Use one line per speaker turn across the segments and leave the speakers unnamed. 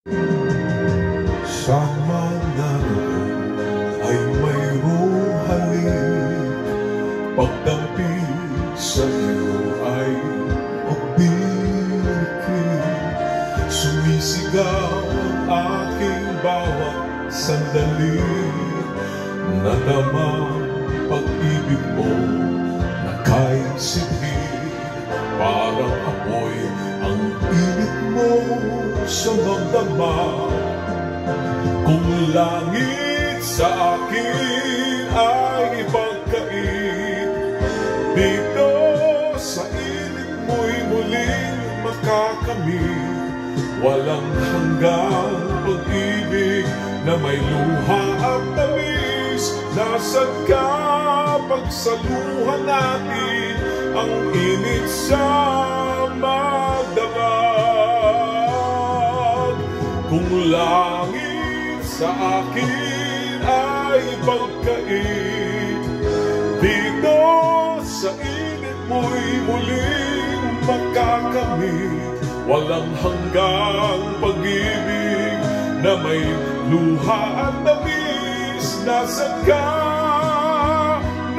Saan man naroon ay mayroong halik, pagdamping sa iyo ay magbibigay. Sumisigaw ang aking bawat sandali, nadama pag-ibig mo na kahit sibhi, parang apoy ang init mo sa magdama. Kung langit sa akin ay ipagkait, dito sa init mo'y muling makakamit. Walang hanggang pag-ibig na may luha at tamis. Nasaan ka pagsaluhan natin ang init sa magdamag? Kung langit sa akin ay pagkait, dito sa init mo'y muling makakamit. Walang hanggang pag-ibig na may luha at tamis. Nasaan ka?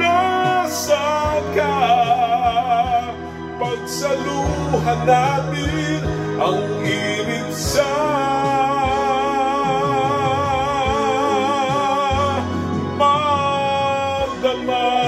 Nasaan ka? Pagsaluhan natin ang init sa magdamag.